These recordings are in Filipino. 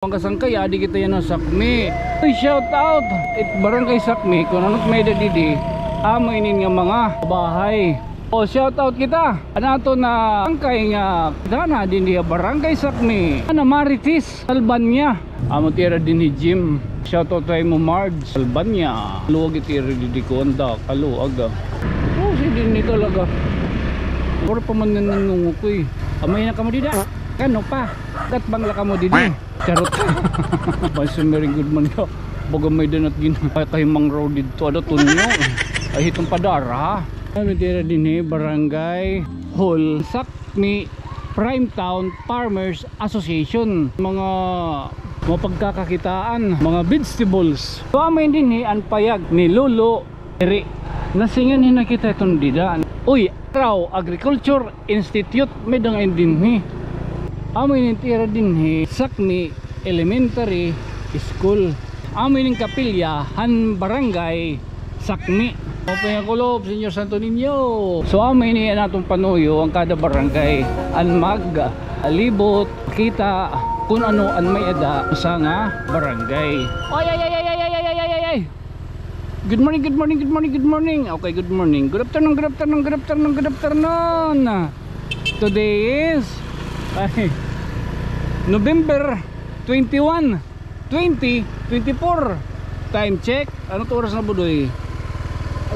Sangkay, adi kita yan ng Sakmi. Shout out! Barangay Sakmi, kung ano't may dadidi, amainin nga mga bahay. O shout out kita! Anato na sangkay nga, dana din niya Barangay Sakmi. Ana Maritis, Albania. Amo tira din ni Jim. Shout out tayo mo Marge, Albania. Luwag itira di konda, kaluag. Oh, si din ni talaga. Puro pa man nanungo ko eh. Amay na ka mo dida. Kano pa? Kat bangla ka mo didi. Charot. Basta very good man ka. Baga may dinat gina. Kay Mang Road dito. Ada tunyo. Ay hitong padara. Ano tira din eh. Barangay Hall Sakmi Prime Town Farmers Association. Mga pagkakakitaan. Mga vegetables. So amin din eh. Ang payag ni Lolo Eri. Nasingan hin nakita itong dida. Uy, Raw Agriculture Institute. May dangayin din eh. Amin tira din he Sakmi Elementary School. Amin kapilya han Barangay Sakmi. Open ang kulob, Senyor Santo Niño. So amin ni natong panuyo ang kada barangay an libot kita kung ano an may ada sa nga barangay. Ay. Good morning, good morning, good morning, good morning. Okay, good morning. Good afternoon, good afternoon, good afternoon, good afternoon. Today is November 21, 2024. Time check. Ano to oras na budoy?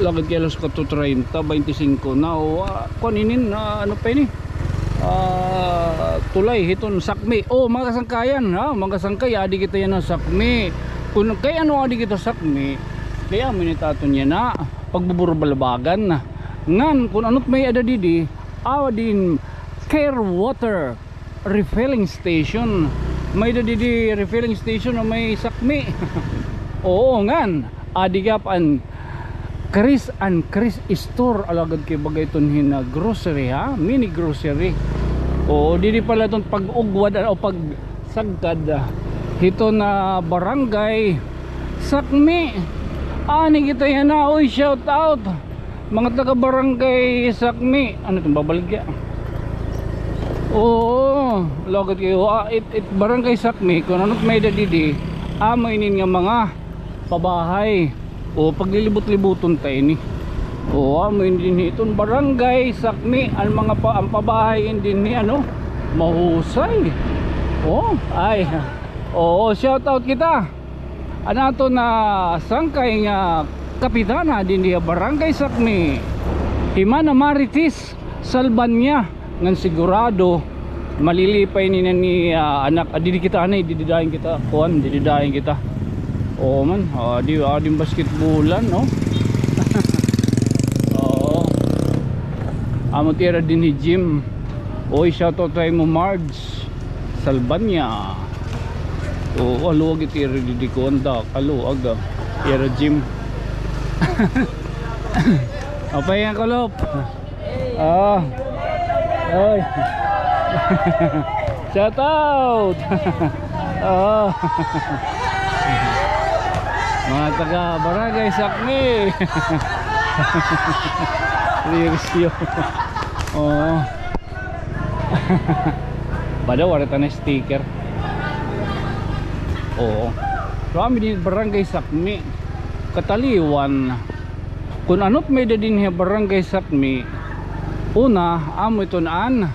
Lagad kaya alas 4:30, 25 na. Kuninin na ano pa ini? Tulay hiton Sakmi. Oh, mga kasangkayan, ha? Mga kasangkay, adi kita yan ng Sakmi. Kung kay ano adi kita Sakmi, kaya minitaton niya na pagbuburbalabagan na. Ngan kung ano't may ada didi, awadin Care Water refilling station. May dadidi refilling station na may Sakmi. Oo ngan adigap an Chris store alagad kay bagay ton hina grocery ha, mini grocery. Oo didi pala ton pag-ugwad o pag sagkad hito na Barangay Sakmi. Ani kita yan na. Uy, shout out mga taga Barangay Sakmi. Ano itong babaligya? Oo, logad kayo. Barangay Sakmi, kung ano't may dadidi, amainin nga mga pabahay. O, paglilibot-libuton tayo ni. O, amainin din itong Barangay Sakmi. Ang mga ang pabahay din ni ano, mahusay. O, ay. Oo, shout out kita. Anato na sangkay nga kapitana din niya Barangay Sakmi. Himana Maritis, Albania. Ngan sigurado malilipay ni anak didi kita anay dididahin kita kuan dididahin kita oh man di basketballan no. Oh amo tira din ni Jim. Oy shout out tayo mo Marge Albania. Oh aluwag itira didi konda kaluag tira Jim. Apa yang kalop Oy. Shout out. Oh. Mga taga Barangay Sakmi. Reaksyon. Oh. Bada wala ta na sticker. Oo. Kami din Barangay Sakmi. Kataliwan. Kung ano't may dadin niya Barangay Sakmi. Una, amo ito naan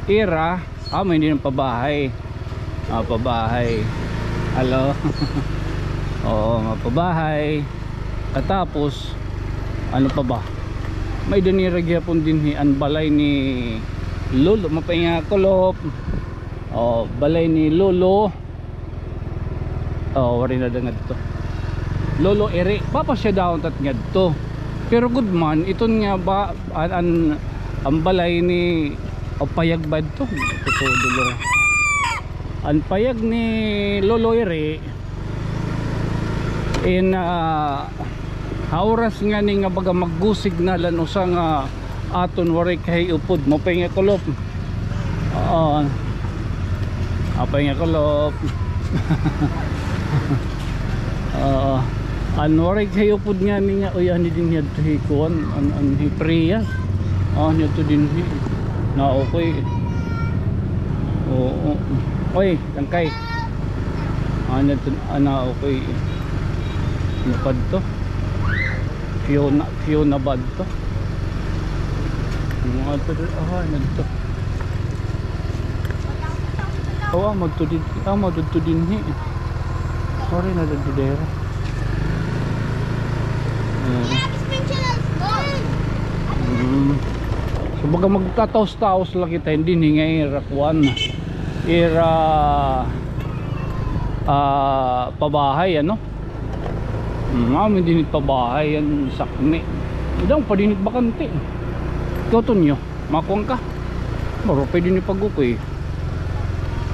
ira, amo hindi ng pabahay. Pabahay. Hello. Oo, pabahay. Katapos ano pa ba? May daniragyapon din ang balay ni Lolo, mapahinga kulop. Oh, balay ni Lolo. Oh, wari na dangad to. Lolo Eri, papa siya daw tat ngadto. Pero good man, iton nga ba ang balay ni payag ba ito? Ito dulo. Ang payag ni Lolo Eri in hauras nga ni nga baga maggusig na lan usa nga aton waray kay upod mo pa nga kulop. Apa nga kulop. Waray kay upod nga ni nga uy ani din yad to hikuan an hipriya. Nito din na okay. Oo. Oy, tangkay. okay. Ano pa to? Fiona bad to. Mga to, nagto. Madto din hi. Sorry na dudera. So baga magtataos-taos lang kita, hindi ni ngay rakwan. Pabahay ano. Amin din pabahay yan sakmi. Idang pa din bakante. Toton nyo, makuang ka. Maro pwede ni pagukoy.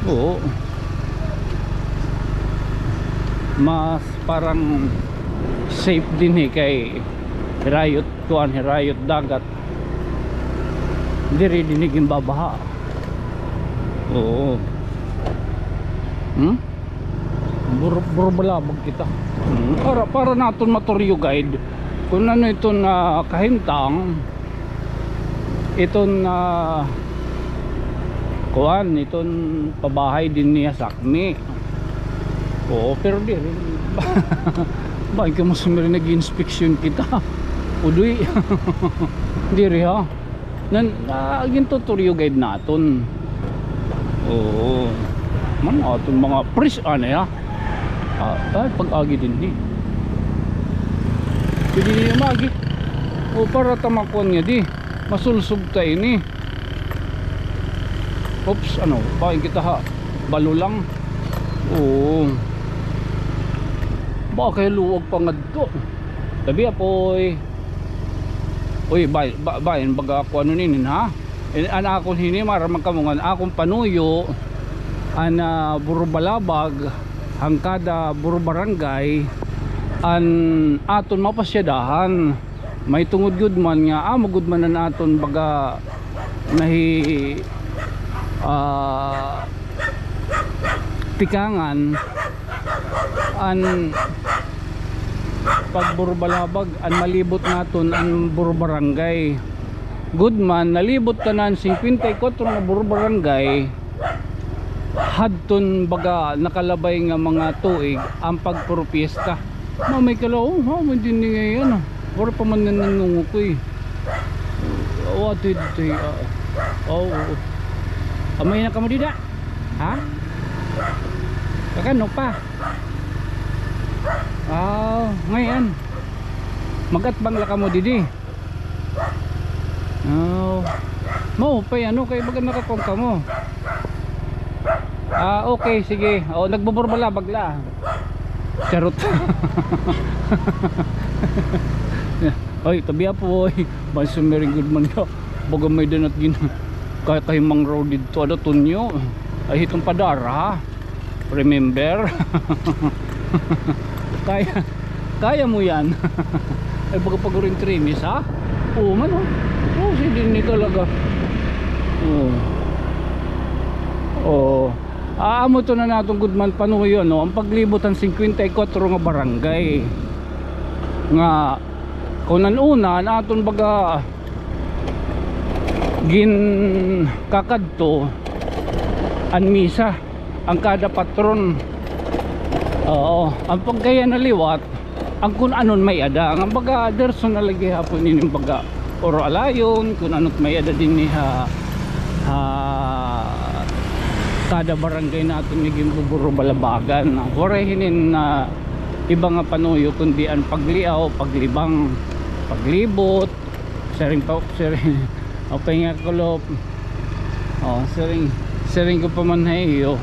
Oo. Mas parang safe din kay hirayot kuan, hirayot dagat. Hindi rin dinigin babaha. Oo. Buro balabag kita. Para naton maturyo guide kung ano ito na kahintang iton na kuan, iton pabahay din niya sakmi. Oo, pero di rin bakit ka masumiri nag-inspection kita udoy. Di rin ha aging tuturyo guide naton. Oo man aton mga pris ya pag-agi din di pwede niya magi o para tamakon niya di masulsog tayo ni. Oops, bakit kita ha balo lang. Oo baka kayo luwag pangadto tabi apoy. Uy bayan baga ako ninin ha ana akong hinimaramang kamungan akong panuyo ana burubalabag hangkada burubarangay an aton mapasyadahan may tungod gud man nga magud man na aton baga nahi tikangan an pagburubalabag an malibot naton ang burubarangay good man nalibot tanan 54 na burubarangay hadton baga nakalabay nga mga tuig ang pagpurpiesta. May kalaw mo din ni ngayon wala pa man nanungo ko what did they amay na kamo dida ha kakano pa ngayon magatbang la kamo didi mo pa kay baga nakakong kamo. Okay, sige. Nagbuburbala bagla. Charot. Oy, tabi po oy. Masumering good man ka. Baga may dinat gin. Kay mang road dito ada tunyo. Ay hitong padara. Remember? Kaya mo yan. Ay baga paguring trimis ha. Man sige din ni talaga. Aamo to na natong goodman panuyo ang paglibutan 54 nga barangay nga kunan una naton baga gin kakadto an misa ang kada patron. Ang pagkaya na liwat ang kun anon may ada ang baga derso na lagi hapon ining baga oro alayon kun anot may ada din ni kada barangay natin naging buburubalabagan warehinin na iba nga panuyo kundi ang pagliaw, paglibang, paglibot sering nga kulop sering ko pa man hayo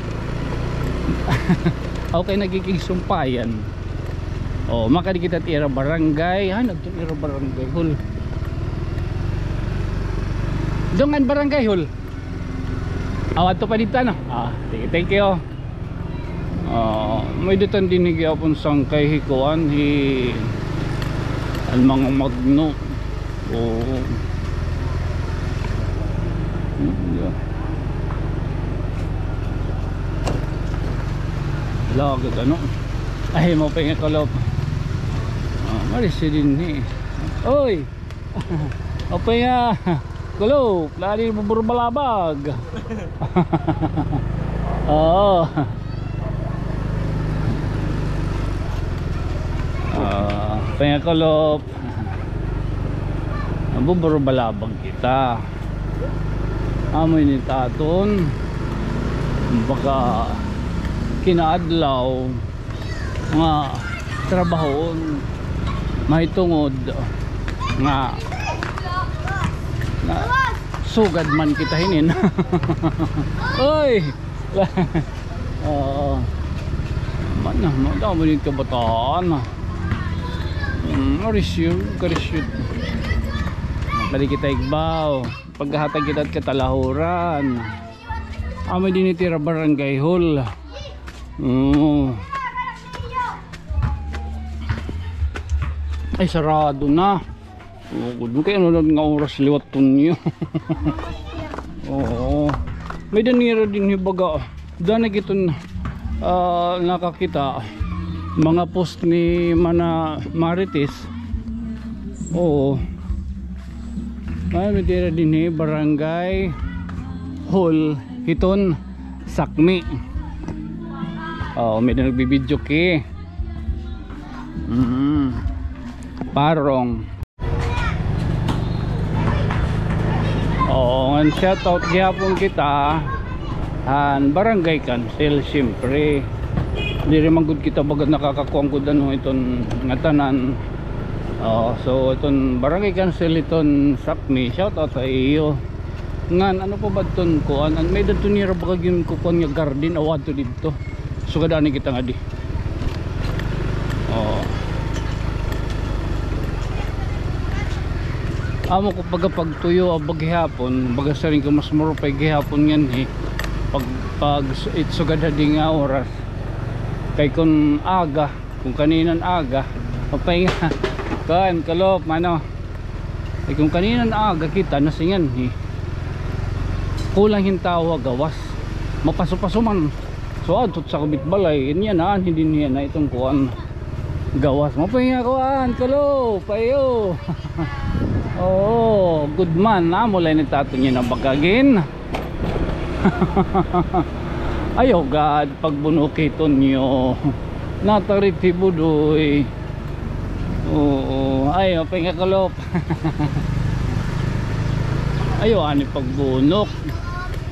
okay nagiging sumpayan makadi kita tira barangay nagtira barangay hul dongan barangay hul awat to pa dito sige, thank you. May ditan dinig yapon sang kay hikuan ang mga magno lagad ay mo pa nga kalop marisi din oy apa nga kulop lari buburbalabag Pangakalop. Nabuburo balabag kita. Amoy ni taton. Baka kinaadlaw nga trabahon mahitungod nga na sugad man kita hinin. Oy. Mana mo daw mo dito kabataan. Marisyo, karisyo. Kali kita igbaw, paghatag kita at katalahuran. Amo din itira barangay hall. Ay sarado na. Doon kayo nga oras liwat tunyo. Oo. May danira din hibaga. Dana giton nakakita mga post ni Mana Marites. Oo. May tira din barangay hall hiton Sakmi. May nagbibidyo ki. Parong. Ngan shoutout gihapon kita han barangay council siyempre. Di rin man gud kita bagad nakakakuang gud ano iton nga tanan. So iton barangay council iton Sakmi, shout out sa iyo. Ngan ano pa ba ton ko an may dadto ni ra bagag yung kukuan nga garden awad to dito. So kadani kita nga di. Amo ko pagtuyo abag gihapon, baga sa rin ko mas muro pa gihapon yan pag itsugad di nga oras. Kay kung aga, kung kaninan aga, papahinga. Kan kalop mano ay kung kanina na aga kita nasingan kulang hintawa gawas mapaso-paso man so adtot sa kabit balay niya na hindi niya na itong kuan gawas mapahinga kuan kalop ayo. Oo good man na mula ni tato niya na bagagin. Ayo God pagbunukiton niyo natariti budoy. Oo, ayo pangakalop. Ayo ani pagbunok.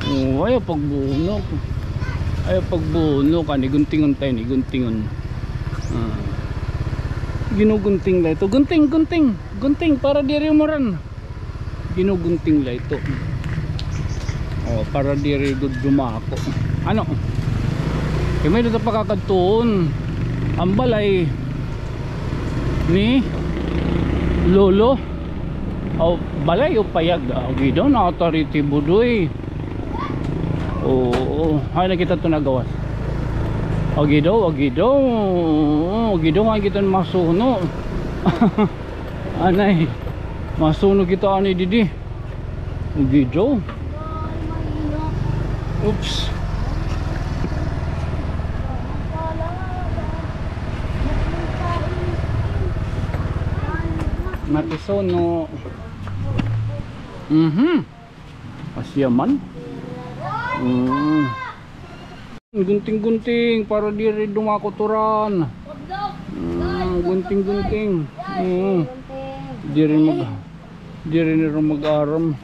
Oo, ayo pagbunok. Ayo pagbunok ani guntingon tayo ni guntingon. Ginugunting la ito. Gunting para diri mo ran. Ginugunting la ito. Para diri gud dumako. Ano? Kay may dito pakakadtuon. Ang balay ni lolo balay o payag gidaw na authority budoy. Hay na kita to nagawas gidaw nga kita masuno. Anay masuno kita ani didi gidaw. Oops. Matisono. Asyaman. Gunting-gunting para diri dumakoturan. Gunting-gunting. Diri mag-aram.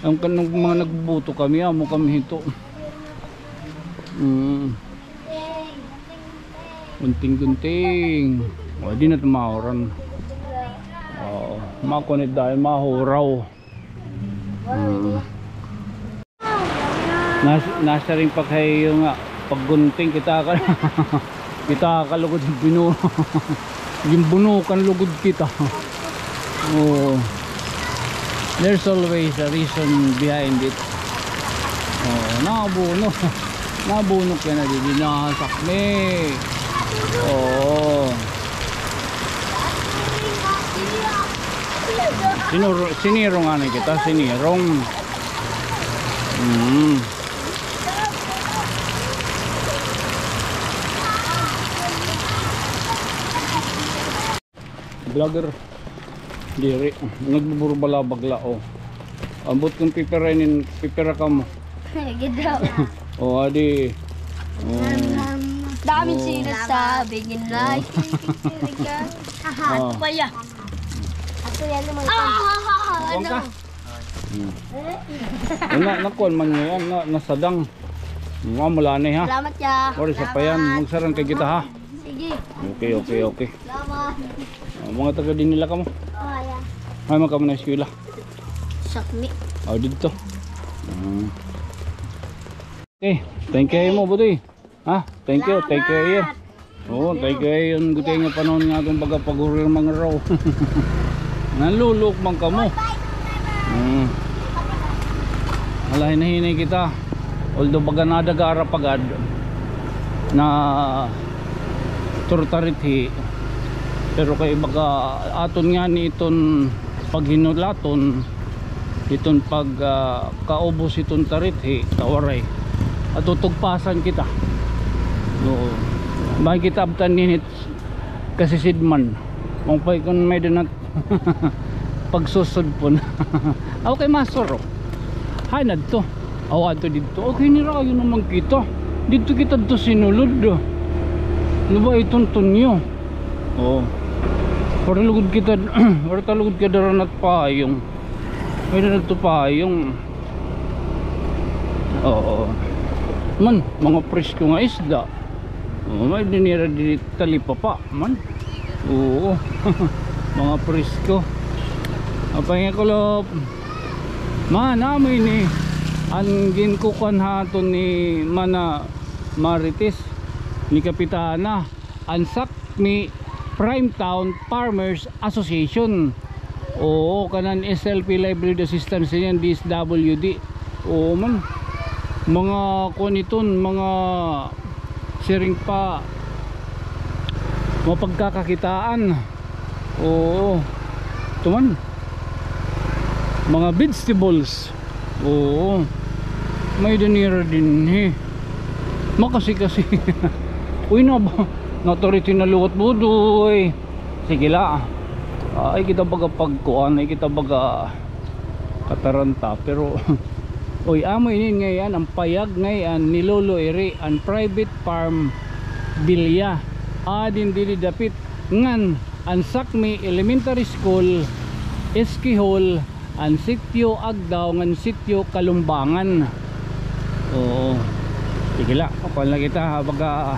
Ang kanang mga nagbuto kami amo kami hito. Gunting-gunting. Di na tumaoran. Makunit dahil mahuraw. Nasa rin pa kayo nga paggunting kita kalugod yung yung bunukan lugod kita. There's always a reason behind it. Nabunok ka na din na Sakmi. Sinirong nga na kita, sinirong. Vlogger diri nagbuburo balabag lao. Ambot kung pipera ka mo. Gidaw. Adi. daming sinasabi yun like. Oh. Paya. Ako yan naman. Huwag ka. Nakuan man mo yan, nasadang. Mga mula na ha. Salamat ya. Or isa pa yan, magsarang kay kita ha. Sige. Okay. Salamat. Mga taga din nila ka mo. Paya. Ay mga kamo na eskwela. Sakmi. Dito. Okay, thank you mo buti. Ha? Thank you yeah. Oh, thank you yung gutay nga panahon nga itong pagkapagurir mga raw. Nalulok man ka mo. Alahin na hinay kita. Although baga nadagara pagad na turtarithi, pero kay baga aton nga ni iton paghinulaton iton pag kaubos iton tarithi tawaray at tutugpasan kita. Oo. Bakit kita abtan ninit kasi sidman mong pay kung may dinat pagsusod po na. Okay masoro hanad to awan to dito. Okay nira kayo naman kita dito kita to sinulod ano ba itong tunyo. Oo. Para lugod kita para talugod ka daranat pa yung may na to pa yung oo man mga presko nga isda. May dinira di talipa pa man. Oo. Mga presko apa nga kulop man amoy ni ang ginkukan haton ni mana Marites ni Kapitana Ansak mi Prime Town Farmers Association. Oo, kanan SLP Livelihood Assistance yan, DSWD. Oo man, mga kuniton, mga sharing pa mapagkakakitaan. Oo, ito man, mga vegetables. Oo, may dinira din makasi uy na ba authority na luwat budoy. Sige la ay kita baga pagkuan, ay kita baga kataranta, pero uy amoy inin ngayon ang payag ngayon ni Lolo Eri ang private farm bilya adin dili dapit ngan ang Sakmi Elementary School Eskihol ang sityo Agdaw ngan sityo Kalumbangan. Oo, sige la kapal na kita baga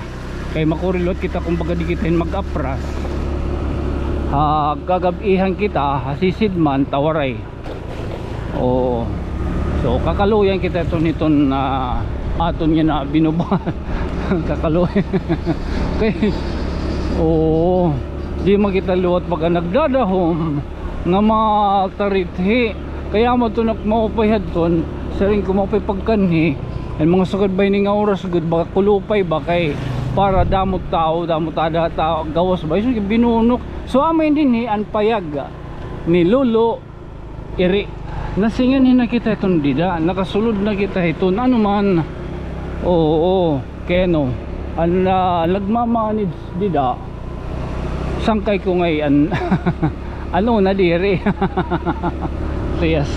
kay makurilot kita kung baga di kita mag-apras. Gagabihan kita sisidman tawaray. Oo, so kakaluyan kita ito niton na aton niya na binubuhan. Kakaluyan. Okay. Oo, di makita luwat pagka nagdadahom nga matarithi kaya mo ito maupayhad ton saring kumapay pagkanhi ang mga sugad bay ni nga oras good baka kulupay ba kay para damot tao gawas ba so binunok. So amay din ang payag ni Lolo Eri nasingan na kita itong dida nakasulod na kita iton ano man. Oo keno ang nagmamanid dida sangkay ko ngayon ano na diri. So yes.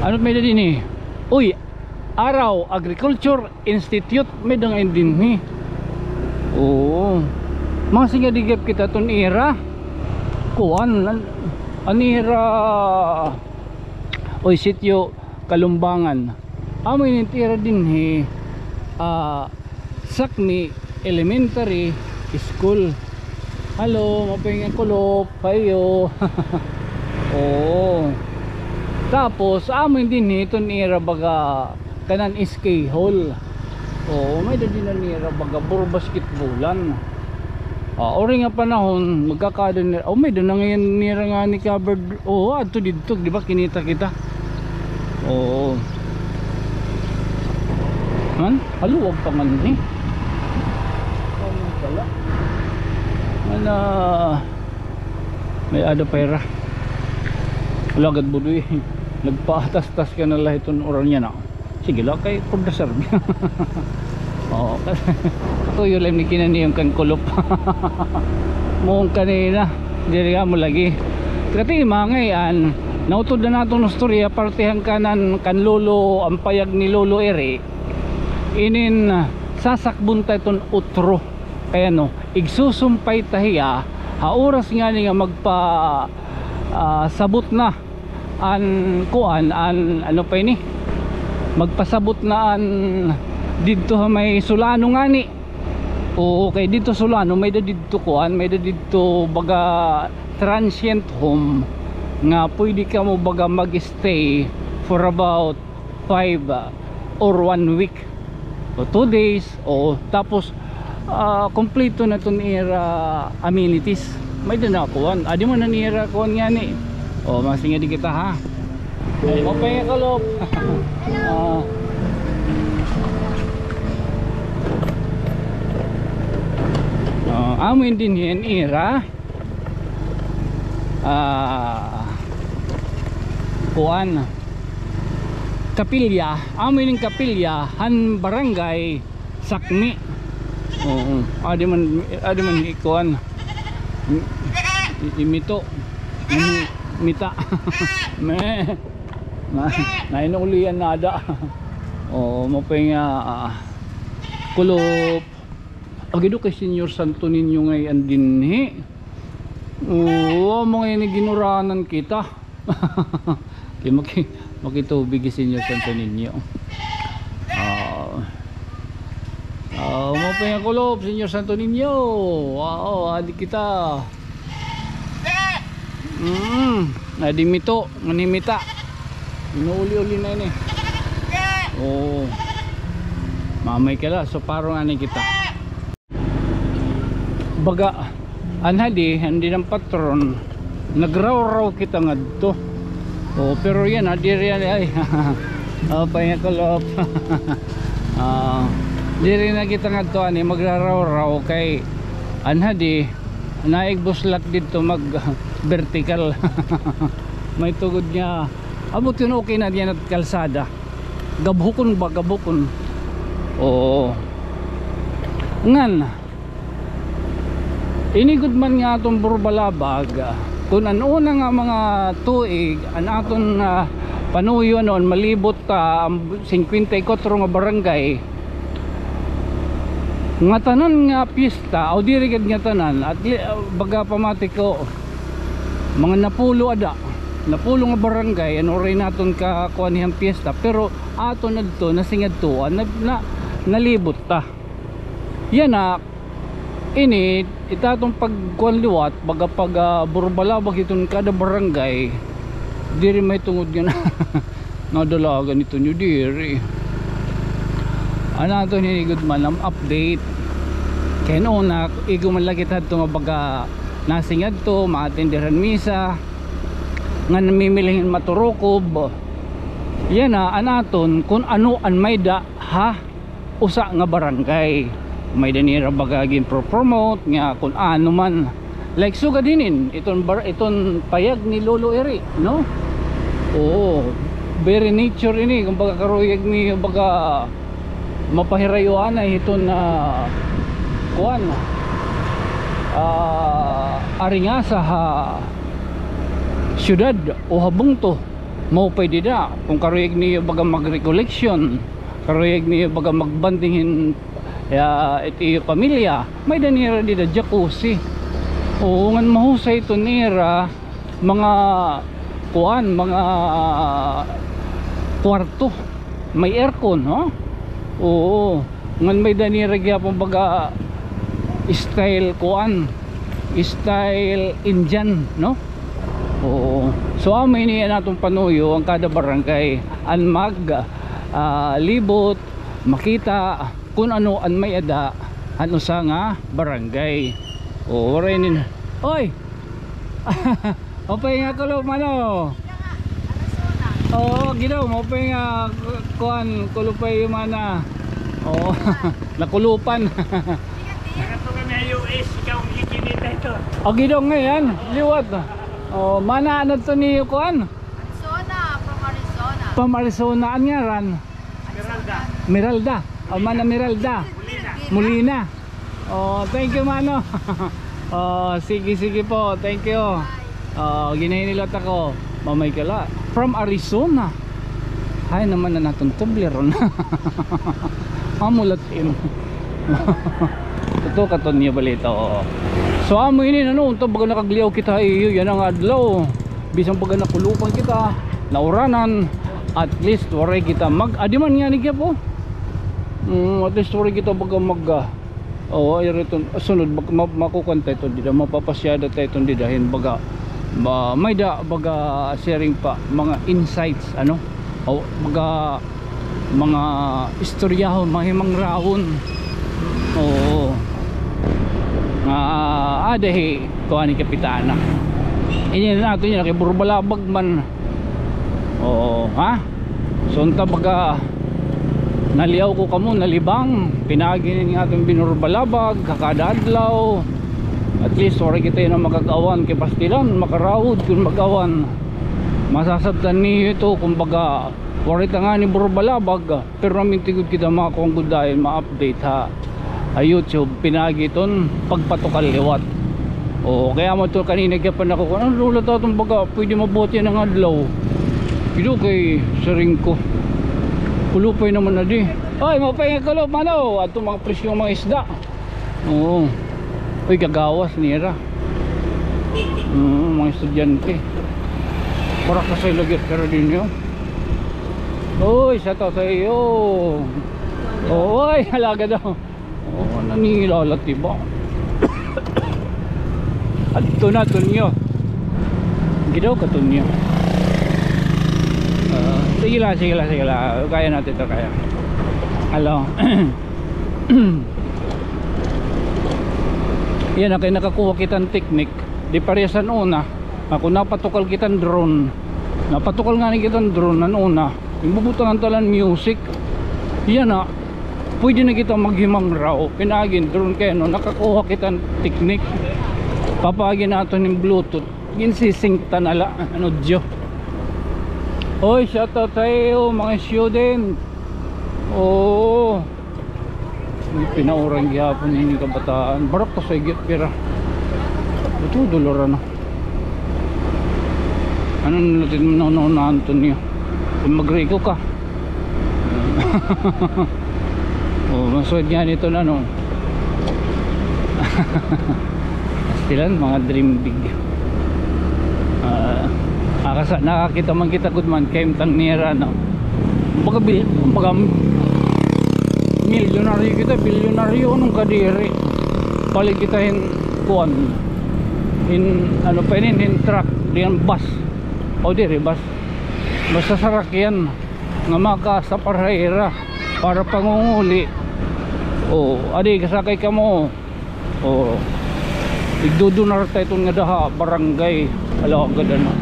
Ano may din uy Araw Agriculture Institute may dangayin din oo mga singadigap kita ton era kuan anira oy sityo Kalumbangan amoy nitira din Sakmi Elementary School. Hello mapingin kulop kayo. Oo, tapos amoy din ton era baga kanan SK Hall. Oo, may din na nira baga puro basketballan. Ori nga panahon magkakada nila. Oh, may doon na ngayon nira nga ni covered. Oo, ato dito, di ba kinita kita? Oo. Man, haluwag pa man ano pala? Mana may ada pera. Wala agad budoy. Nagpaatas-tas ka na lahat itong oral niya na. Sige lang kay producer. Oo, ako yung lang ni kinani yung kangkulop. Mong kanina diri mo lagi kati mangayan nautod na natong storya partihan kanan kan Lolo ang payag ni Lolo Eri inin sasakbon tayo ton utro. Kaya no, igsusumpay tahiya ha oras nga ni nga magpa sabot na an kuan an ano pa ini magpasabot na an didto ha may sulano nga ni. Oo, kay dito sulano may da didto kuan, may da didto baga transient home nga pwede ka mo baga mag-stay for about 5 or 1 week o 2 days o tapos kompleto na itong era amenities. May din na kuhan. Adi mo na nira kuhan nga ni. O masinga di kita ha. Ay mo pa yung kalop. Amin din yan era kuhan kapilya. Amin yung kapilya han barangay Sakmi. Oo, adi man ikuan imito mita na inulian nada. Oo, mapay nga kulop agido kay Senior Santo Niño ngay andinhi. Oo, mga ini ginuranan kita. Kay makitubig si Senior Santo Niño. Mapay nga kulop Senior Santo Niño. Wow, adi kita. Adi mito, manimita. Inuuli-uli na ini. Oh. Mamay kala so parang ani kita. Baga anhadi hindi ng patron nagraw-raw kita ngadto. Oh, pero yan adi riyan ay. Mapay nga kulop. Diri na kita ngadto ani magraraw-raw kay anhadi naigbuslat dito mag vertical. May tugod niya abot yun okay na diyan at kalsada. Gabhukon ba gabhukon. Oo. Ngan inigod man nga atong Burbalabag kung ano na nga mga tuig an aton panuyo noon malibot 54 nga barangay nga tanan nga pista o dirigad nga tanan at baga pamati ko mga napulo nga barangay ano rin naton ka kuanihang pista pero aton nadto nasingad to nalibot ta yan na ini itatong pagkuan liwat baga pag Burbalabag iton kada barangay diri may tungod nga na dalagan ito nyo diri ano ito hinigod man ang update kaya noon na igo man lagi ito nga baga nasingad to maatindiran misa nga namimilihin maturukob yan na anaton kung ano an may da ha usa nga barangay may danira bagagin pro-promote nga kung ano man like suga dinin iton payag ni Lolo Eri no oo very nature ini kung baga karuyag ni baga mapahirayuan ay iton kuan ari nga sa syudad o habong to mo pwede da kung karuyag ni baga mag-recollection karuyag ni baga magbandingin iti pamilya may danira di da jacuzzi oo ngan mahusay ito nira mga kuan mga kwarto may aircon no oo ngan may danira gyapon baga style kuan style Indian no oo so amin ni natong panuyo ang kada barangay an mag libot makita kung ano an may ada ano sa nga barangay o rin oy opay nga kulo mano oo gidaw mo opay nga kuan kulupay mana oo nakulupan Nakato kami US ikaw gikinita ito o gidaw ngayon liwat o mana ano to ni kuan Arizona, from Arizona. from Arizona an nga ran Meralda o mana Meralda Molina. Oh, thank you mano. Oh, sige po. Thank you. Oh, ginahinilot ako. Mamay kala. From Arizona. Hay naman na natong tubleron. Amulat im. Ito katon niya balita. Oo. So amo ini ano unta baga nakagliaw kita iyo yan ang adlaw. Bisan baga nakulupan kita, nauranan, at least waray kita mag-adiman nga ni po. At least waray kita baga ay rito sunod makukanta ito dida mapapasyada tayo ito didahin baga may da baga sharing pa mga insights ano baga mga istoryahon mga himang raon. Oo adahi kuha ni kapitana ini na nato yun kay Burbalabag man. Oo ha so unta baga naliaw ko kamo nalibang pinaginin ng atong Binurbalabag kakada adlaw at least sorry kita yun ang makagawan kay pastilan makarawod kung magawan masasabtan niyo ito kumbaga warita nga ni Burbalabag pero namin tigod kita mga konggudahin ma-update ha YouTube pinagiton pagpatukal liwat. O kaya mo ito kanina kaya pa nakukuha ang lula tatong baga pwede mabuti ng adlaw ito kay saring ko kulupay naman na di ay mapay nga kulop mano at mga presyong mga isda. Oo uy kagawas nira mga estudyante para kasi lagyan pero din yun. Uy sa to sa iyo uy halaga daw nangilalat diba at ito na ito nyo gidaw ka ito nyo. Sige lang kaya natin ito kaya hello. Yan na kayo nakakuha kitang technique di paresan una ako napatukal kitang drone napatukal nga ni kitang drone na una ibubutangan talan music yan na pwede na kita maghimang raw pinagin drone kayo no nakakuha kitang technique papagin natin ng bluetooth ginsisync tanala ano dyo. Oy, shout out tayo mga student. Oo. Pinaurang gihapon ini kabataan. Barak to sa igit pira. Ito dolor ano. Ano natin na Antonio? Magrego ka. Oh, masod yan ito na no. Stilan mga dream big. Nakakita man kita good man kay tang nira no. Baga milyonaryo kita bilyonaryo nung kadiri. Palit kita in kuan in ano pa in truck diyan bus. O dire bus. Basta sarakyan nga maka sa parahira para pangunguli. O adi kasakay ka mo. O igdudunar tayo itong nga daha barangay alawagad ano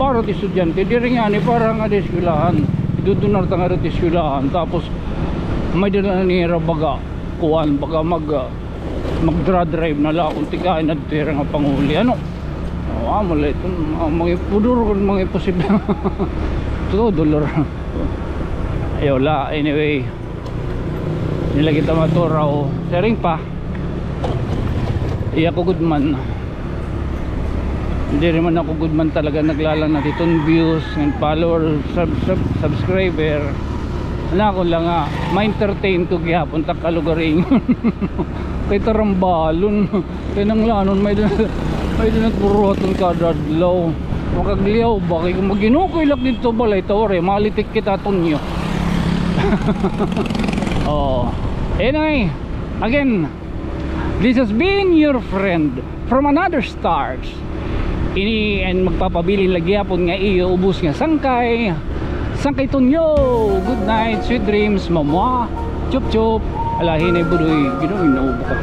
para ti estudyante diri nga ni para nga diskulahan idudunar ta nga diskulahan tapos may dala nira baga kuan baga magdra-drive na la kung tikain na tira nga panguli ano amala ito mga pudur mga imposible ito dollar ayaw la anyway nila kita maturaw sharing pa iya ko good man hindi rin man ako good man talaga naglalang na ditong views and follower subscriber na ako lang nga ma-entertain ko gihapon ta kalugaring kay tarambalon kay nang lanon may dinat buruhaton kada adlaw makagliaw ba kay kung maginukoy lak dito balay tawre malitik kita tunyo. Oh anyway again this has been your friend from another stars ini and magpapabilin lagi hapon nga iyo ubos nga sangkay tunyo. Good night, sweet dreams, mamwa chup chup alahin ay budoy ginoon na ubo ka.